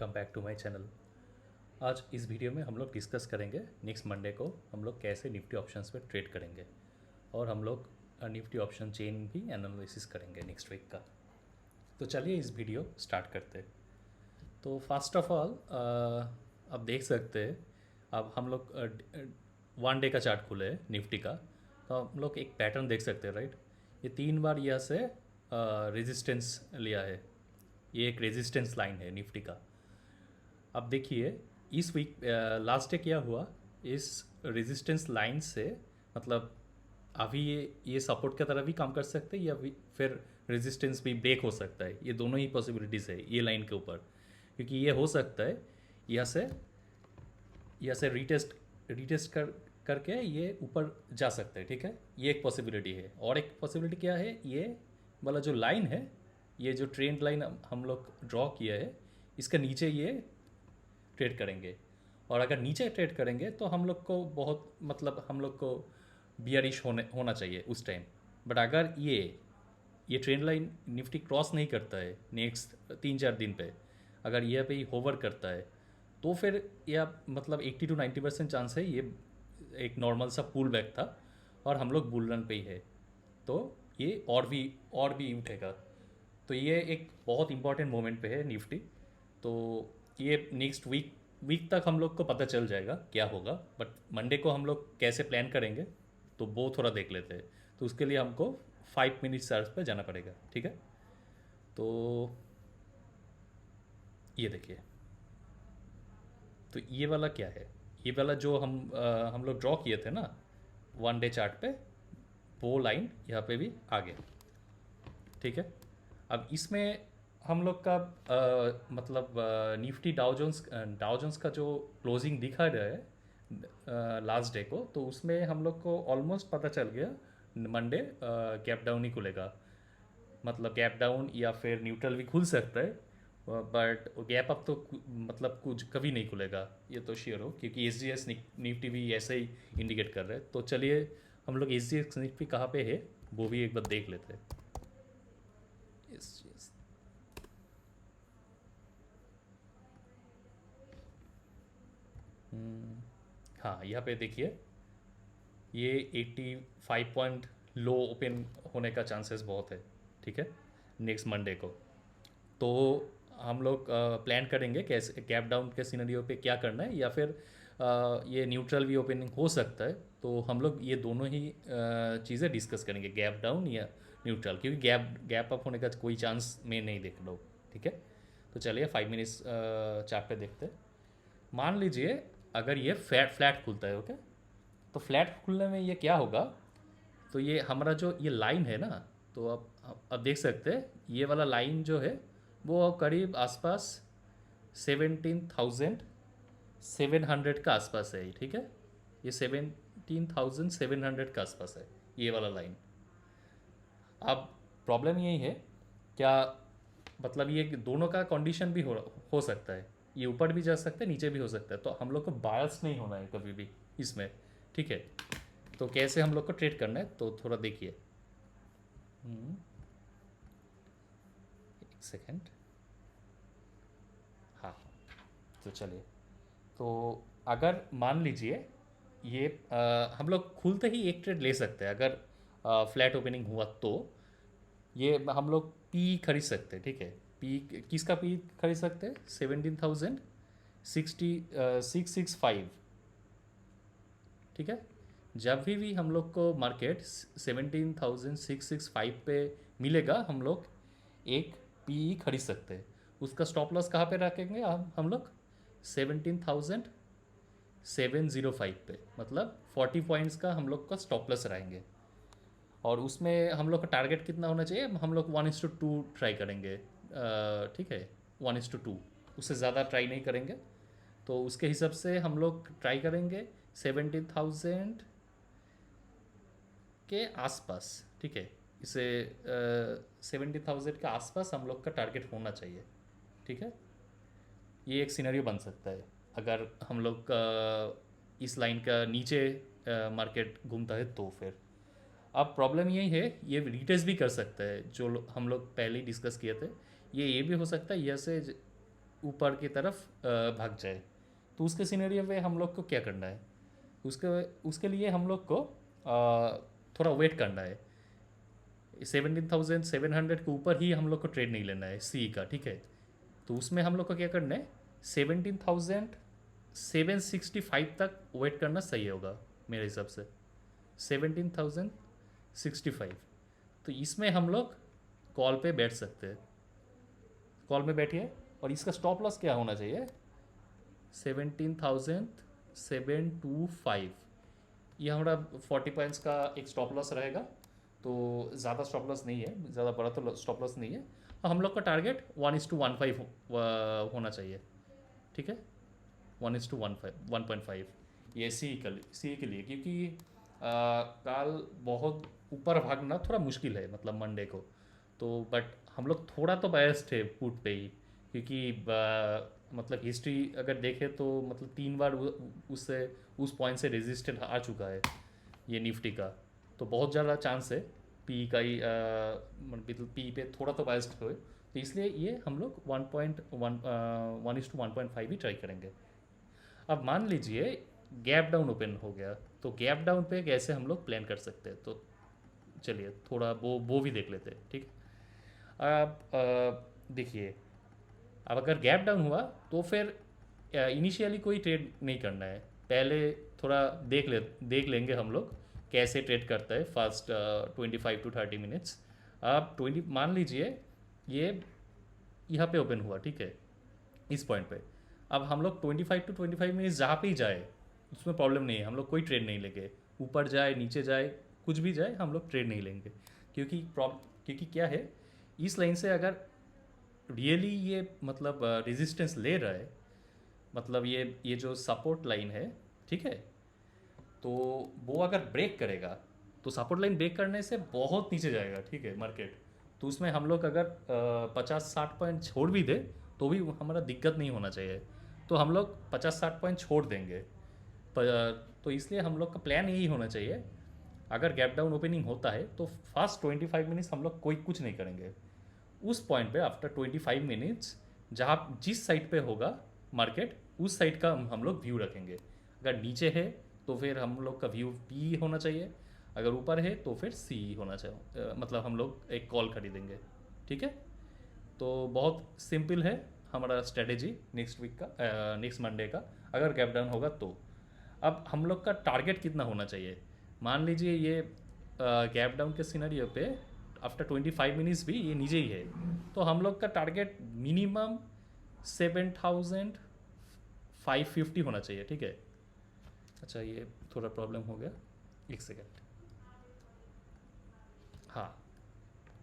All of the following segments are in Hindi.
Welcome back to my channel. आज इस वीडियो में हम लोग डिस्कस करेंगे नेक्स्ट मंडे को हम लोग कैसे निफ्टी ऑप्शंस पे ट्रेड करेंगे और हम लोग निफ्टी ऑप्शन चेन भी एनालिसिस करेंगे नेक्स्ट वीक का। तो चलिए इस वीडियो स्टार्ट करते हैं। तो फर्स्ट ऑफ ऑल आप देख सकते हैं, अब हम लोग 1 डे का चार्ट खुले है निफ्टी का। तो हम लोग एक पैटर्न देख सकते हैं, राइट। ये 3 बार यहाँ से रेजिस्टेंस लिया है। ये एक रेजिस्टेंस लाइन है निफ्टी का। अब देखिए इस वीक लास्ट डे क्या हुआ, इस रेजिस्टेंस लाइन से मतलब अभी ये सपोर्ट की तरह भी काम कर सकते हैं या फिर रेजिस्टेंस भी ब्रेक हो सकता है। ये दोनों ही पॉसिबिलिटीज़ है ये लाइन के ऊपर, क्योंकि ये हो सकता है यहाँ से रीटेस्ट रीटेस्ट करके ये ऊपर जा सकता है, ठीक है। ये एक पॉसिबिलिटी है। और एक पॉसिबिलिटी क्या है, ये वाला जो लाइन है, ये जो ट्रेंड लाइन हम लोग ड्रॉ किया है, इसका नीचे ये ट्रेड करेंगे। और अगर नीचे ट्रेड करेंगे तो हम लोग को बहुत मतलब हम लोग को बियरिश होना चाहिए उस टाइम। बट अगर ये ट्रेंड लाइन निफ्टी क्रॉस नहीं करता है नेक्स्ट 3-4 दिन पे, अगर ये पे ही होवर करता है तो फिर यह मतलब 80 to 90% चांस है ये एक नॉर्मल सा पुल बैक था और हम लोग बुल रन पे ही है। तो ये और भी उठेगा। तो ये एक बहुत इंपॉर्टेंट मोमेंट पे है निफ्टी। तो ये नेक्स्ट वीक तक हम लोग को पता चल जाएगा क्या होगा। बट मंडे को हम लोग कैसे प्लान करेंगे तो वो थोड़ा देख लेते हैं। तो उसके लिए हमको 5 मिनट चार्ज पे जाना पड़ेगा, ठीक है। तो ये देखिए, तो ये वाला क्या है, ये वाला जो हम लोग ड्रॉ किए थे ना 1 डे चार्ट पे, वो लाइन यहाँ पे भी आ गया, ठीक है। अब इसमें हम लोग का मतलब निफ्टी डाउ जोन्स का जो क्लोजिंग दिखा रहा है लास्ट डे को, तो उसमें हम लोग को ऑलमोस्ट पता चल गया मंडे गैप डाउन ही खुलेगा। मतलब गैप डाउन या फिर न्यूट्रल भी खुल सकता है, बट गैप अप तो मतलब कुछ कभी नहीं खुलेगा, ये तो श्योर हो, क्योंकि एस जी एस निफ्टी भी ऐसे ही इंडिकेट कर रहे हैं। तो चलिए हम लोग एस जी एस निफ्टी कहाँ पे है वो भी एक बार देख लेते हैं। एस। हाँ, यहाँ पे देखिए ये 85 पॉइंट लो ओपन होने का चांसेस बहुत है, ठीक है, नेक्स्ट मंडे को। तो हम लोग प्लान करेंगे कैसे गैप डाउन के सिनेरियो पे क्या करना है, या फिर ये न्यूट्रल भी ओपनिंग हो सकता है। तो हम लोग ये दोनों ही चीज़ें डिस्कस करेंगे, गैप डाउन या न्यूट्रल, क्योंकि गैप अप होने का कोई चांस मैं नहीं देख रहा हूँ, ठीक है। तो चलिए 5 मिनट्स चार्ट पे देखते हैं। मान लीजिए अगर ये फ्लैट खुलता है, ओके। तो फ्लैट खुलने में ये क्या होगा, तो ये हमारा जो ये लाइन है ना, तो अब देख सकते हैं ये वाला लाइन जो है वो करीब आसपास 17,700 का आसपास है, ठीक है। ये 17,700 का आसपास है ये वाला लाइन। अब प्रॉब्लम यही है क्या, मतलब ये दोनों का कंडीशन भी हो सकता है, ये ऊपर भी जा सकता है नीचे भी हो सकता है। तो हम लोग को बायस नहीं होना है कभी भी इसमें, ठीक है। तो कैसे हम लोग को ट्रेड करना है तो थोड़ा देखिए। एक सेकेंड। हाँ, तो चलिए। तो अगर मान लीजिए ये हम लोग खुलते ही एक ट्रेड ले सकते हैं, अगर फ्लैट ओपनिंग हुआ तो ये हम लोग पी खरीद सकते हैं, ठीक है। पी किसका पी खरीद सकते हैं, 17,665, ठीक है। जब भी हम लोग को मार्केट 17,665 पे मिलेगा, हम लोग एक पी खरीद सकते हैं। उसका स्टॉप लॉस कहाँ पे रखेंगे हम लोग 17,705 पे, मतलब 40 पॉइंट्स का हम लोग का स्टॉप लॉस रहेंगे। और उसमें हम लोग का टारगेट कितना होना चाहिए, हम लोग 1:2 ट्राई करेंगे, ठीक है, 1:2, उससे ज़्यादा ट्राई नहीं करेंगे। तो उसके हिसाब से हम लोग ट्राई करेंगे 17,000 के आसपास, ठीक है। इसे 70,000 के आसपास हम लोग का टारगेट होना चाहिए, ठीक है। ये एक सिनेरियो बन सकता है अगर हम लोग का इस लाइन का नीचे मार्केट घूमता है तो फिर। अब प्रॉब्लम यही है ये रिटेस्ट भी कर सकता है, जो हम लोग पहले ही डिस्कस किए थे। ये भी हो सकता है यहाँ से ऊपर की तरफ भाग जाए। तो उसके सिनेरियो में हम लोग को क्या करना है, उसके उसके लिए हम लोग को थोड़ा वेट करना है। 17,700 के ऊपर ही हम लोग को ट्रेड नहीं लेना है सी का, ठीक है। तो उसमें हम लोग को क्या करना है, 17,765 तक वेट करना सही होगा मेरे हिसाब से। 17,065, तो इसमें हम लोग कॉल पे बैठ सकते हैं। कॉल में बैठिए, और इसका स्टॉप लॉस क्या होना चाहिए, 17,725। ये हमारा 40 पॉइंट्स का एक स्टॉप लॉस रहेगा। तो ज़्यादा स्टॉप लॉस नहीं है, ज़्यादा बड़ा तो स्टॉप लॉस नहीं है। हम लोग का टारगेट 1:15 होना चाहिए, ठीक है। 1:15, 1.5, ये सी के लिए, क्योंकि काल बहुत ऊपर भागना थोड़ा मुश्किल है, मतलब मंडे को। तो बट हम लोग थोड़ा तो बायस्ड थे पुट पे ही, क्योंकि मतलब हिस्ट्री अगर देखें तो मतलब 3 बार उससे उस पॉइंट से रेजिस्टेंट आ चुका है ये निफ्टी का। तो बहुत ज़्यादा चांस है पी का ही मतलब पी पे थोड़ा तो बायस्ड हो, तो इसलिए ये हम लोग 1:1 ही ट्राई करेंगे। अब मान लीजिए गैप डाउन ओपन हो गया, तो गैप डाउन पे कैसे हम लोग प्लान कर सकते हैं, तो चलिए थोड़ा वो भी देख लेते हैं, ठीक है। अब देखिए, अब अगर गैप डाउन हुआ तो फिर इनिशियली कोई ट्रेड नहीं करना है, पहले थोड़ा देख लेंगे हम लोग कैसे ट्रेड करता है फर्स्ट 25 to 30 मिनट्स। अब 20 मान लीजिए ये यहाँ पे ओपन हुआ, ठीक है, इस पॉइंट पे। अब हम लोग 25 to 25 मिनट्स जहाँ पे ही जाए उसमें प्रॉब्लम नहीं है, हम लोग कोई ट्रेड नहीं लेंगे। ऊपर जाए नीचे जाए कुछ भी जाए हम लोग ट्रेड नहीं लेंगे, क्योंकि क्या है, इस लाइन से अगर रियली ये मतलब रेजिस्टेंस ले रहा है, मतलब ये जो सपोर्ट लाइन है, ठीक है, तो वो अगर ब्रेक करेगा तो सपोर्ट लाइन ब्रेक करने से बहुत नीचे जाएगा, ठीक है, मार्केट। तो उसमें हम लोग अगर 50-60 पॉइंट छोड़ भी दे तो भी हमारा दिक्कत नहीं होना चाहिए। तो हम लोग 50-60 पॉइंट छोड़ देंगे। तो इसलिए हम लोग का प्लान यही होना चाहिए, अगर गैप डाउन ओपनिंग होता है तो फर्स्ट 25 मिनट्स हम लोग कोई कुछ नहीं करेंगे। उस पॉइंट पे आफ्टर 25 मिनट्स जहाँ जिस साइड पे होगा मार्केट, उस साइड का हम लोग व्यू रखेंगे। अगर नीचे है तो फिर हम लोग का व्यू पी होना चाहिए, अगर ऊपर है तो फिर सी होना चाहिए, मतलब हम लोग एक कॉल खरीदेंगे, ठीक है। तो बहुत सिंपल है हमारा स्ट्रेटेजी नेक्स्ट वीक का, नेक्स्ट मंडे का, अगर गैप डाउन होगा तो। अब हम लोग का टारगेट कितना होना चाहिए, मान लीजिए ये गैप डाउन के सिनेरियो पे आफ्टर 25 मिनट्स भी ये नीचे ही है, तो हम लोग का टारगेट मिनिमम 7,550 होना चाहिए, ठीक है। अच्छा, ये थोड़ा प्रॉब्लम हो गया, एक सेकेंड। हाँ,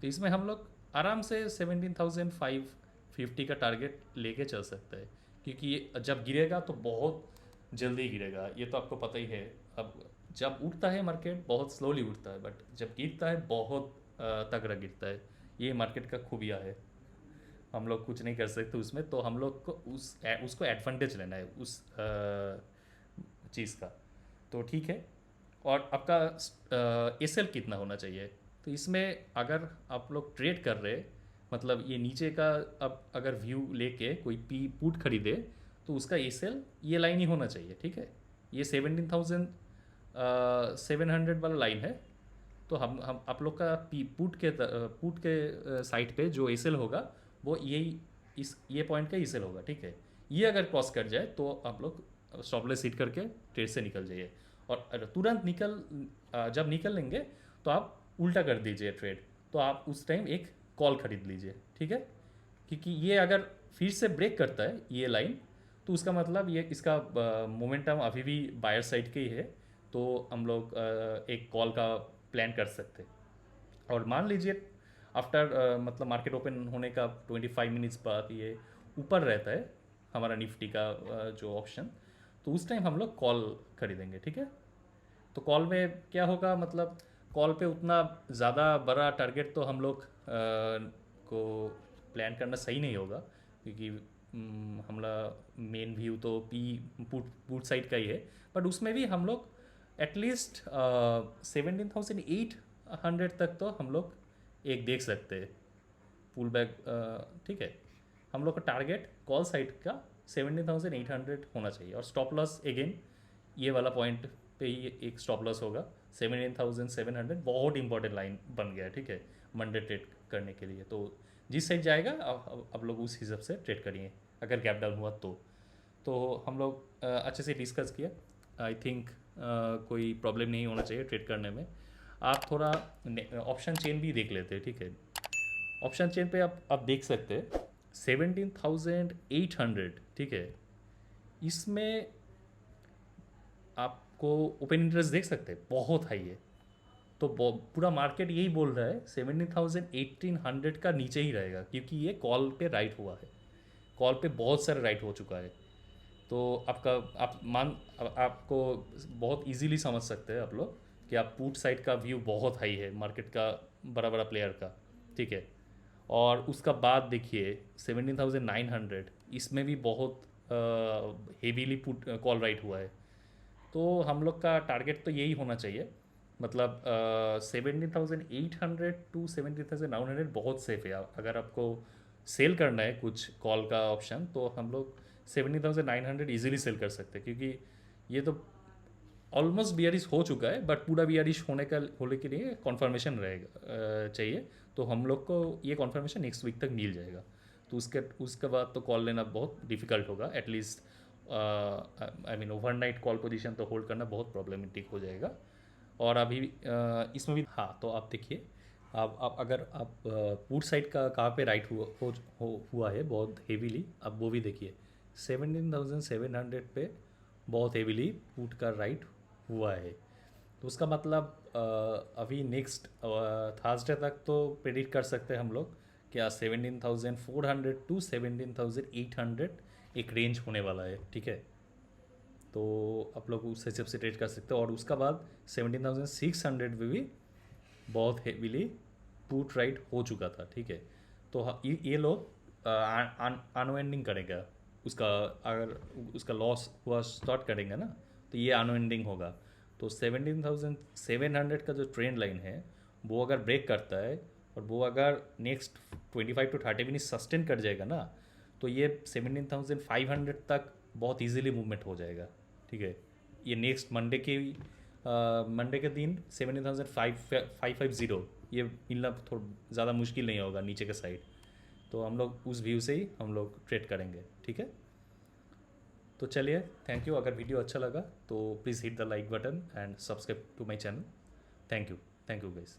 तो इसमें हम लोग आराम से 17,550 का टारगेट लेके चल सकते हैं, क्योंकि ये जब गिरेगा तो बहुत जल्दी गिरेगा, ये तो आपको पता ही है। अब जब उठता है मार्केट बहुत स्लोली उठता है, बट जब गिरता है बहुत तगड़ा गिरता है। ये मार्केट का खूबिया है, हम लोग कुछ नहीं कर सकते उसमें। तो हम लोग को उसको एडवांटेज लेना है उस चीज़ का। तो ठीक है, और आपका एसएल कितना होना चाहिए, तो इसमें अगर आप लोग ट्रेड कर रहे, मतलब ये नीचे का, अब अगर व्यू लेके कोई पी पुट खरीदे तो उसका एसएल ये लाइन ही होना चाहिए, ठीक है। ये 17,700 वाला लाइन है। तो हम आप लोग का पी पुट के साइड पे जो एसएल होगा वो यही, ये पॉइंट का एसएल होगा, ठीक है। ये अगर क्रॉस कर जाए तो आप लोग स्टॉपलेस हिट करके ट्रेड से निकल जाइए। और तुरंत जब निकल लेंगे तो आप उल्टा कर दीजिए ट्रेड, तो आप उस टाइम एक कॉल खरीद लीजिए, ठीक है। क्योंकि ये अगर फिर से ब्रेक करता है ये लाइन, तो उसका मतलब ये इसका मोमेंटम अभी भी बायर साइड के ही है। तो हम लोग एक कॉल का प्लान कर सकते हैं। और मान लीजिए आफ्टर मतलब मार्केट ओपन होने का 25 मिनट्स बाद ये ऊपर रहता है हमारा निफ्टी का जो ऑप्शन, तो उस टाइम हम लोग कॉल खरीदेंगे, ठीक है। तो कॉल में क्या होगा, मतलब कॉल पे उतना ज़्यादा बड़ा टारगेट तो हम लोग को प्लान करना सही नहीं होगा, क्योंकि हमारा मेन व्यू तो पी पुट साइड का ही है। बट उसमें भी हम लोग एटलीस्ट 17,800 तक तो हम लोग एक देख सकते हैं पुल बैक, ठीक है। हम लोग का टारगेट कॉल साइड का 17,800 होना चाहिए, और स्टॉप लॉस अगेन ये वाला पॉइंट पे ही एक स्टॉप लॉस होगा 17,700। बहुत इंपॉर्टेंट लाइन बन गया है, ठीक है, मंडे ट्रेड करने के लिए। तो जिस साइड जाएगा अब लोग उस हिसाब से ट्रेड करिए, अगर गैप डाउन हुआ तो हम लोग अच्छे से डिस्कस किया। आई थिंक कोई प्रॉब्लम नहीं होना चाहिए ट्रेड करने में। आप थोड़ा ऑप्शन चेन भी देख लेते हैं, ठीक है। ऑप्शन चेन पे आप देख सकते हैं 17,800, ठीक है। इसमें आपको ओपन इंटरेस्ट देख सकते हैं, बहुत हाई है। तो पूरा मार्केट यही बोल रहा है 17,1800 का नीचे ही रहेगा, क्योंकि ये कॉल पे राइट हुआ है, कॉल पे बहुत सारा राइट हो चुका है। तो आपका आपको बहुत इजीली समझ सकते हैं आप लोग कि आप पुट साइड का व्यू बहुत हाई है मार्केट का, बड़ा बड़ा प्लेयर का, ठीक है। और उसका बाद देखिए 17,900, इसमें भी बहुत हेवीली पुट कॉल राइट हुआ है। तो हम लोग का टारगेट तो यही होना चाहिए, मतलब 17,800 टू 17,900 बहुत सेफ है। अगर आपको सेल करना है कुछ कॉल का ऑप्शन, तो हम लोग 17,900 इजीली सेल कर सकते हैं, क्योंकि ये तो ऑलमोस्ट बियरिश हो चुका है, बट पूरा बियरिश होने के लिए कॉन्फर्मेशन रहेगा चाहिए। तो हम लोग को ये कॉन्फर्मेशन नेक्स्ट वीक तक मिल जाएगा। तो उसके बाद तो कॉल लेना बहुत डिफिकल्ट होगा, at least I mean overnight call position तो होल्ड करना बहुत प्रॉब्लमेटिक हो जाएगा। और अभी इसमें भी हाँ, तो आप देखिए, आप अगर आप पुट साइड का कहाँ पे राइट हुआ है बहुत हेवीली, आप वो भी देखिए 17,700 पे बहुत हेवीली पुट का राइट हुआ है। तो उसका मतलब अभी नेक्स्ट थर्सडे तक तो प्रेडिक्ट कर सकते हैं हम लोग क्या 17,400 टू 17,800 एक रेंज होने वाला है, ठीक है। तो आप लोग उस हिसाब से ट्रेड कर सकते हो। और उसका बाद 17,600 में भी बहुत हेवीली पुट राइट हो चुका था, ठीक है। तो ये लोग अनवेंडिंग करेगा उसका, अगर उसका लॉस हुआ स्टार्ट करेंगे ना, तो ये अनवेंडिंग होगा। तो 17,700 का जो ट्रेंड लाइन है वो अगर ब्रेक करता है, और वो अगर नेक्स्ट 25 to 30 मिनट सस्टेन कर जाएगा ना, तो ये 17,500 तक बहुत इजीली मूवमेंट हो जाएगा, ठीक है। ये नेक्स्ट मंडे के दिन 17,550 ये मिलना थोड़ा ज़्यादा मुश्किल नहीं होगा नीचे के साइड। तो हम लोग उस व्यू से ही हम लोग ट्रेड करेंगे, ठीक है। तो चलिए, थैंक यू। अगर वीडियो अच्छा लगा तो please hit the like button and subscribe to my channel. Thank you guys.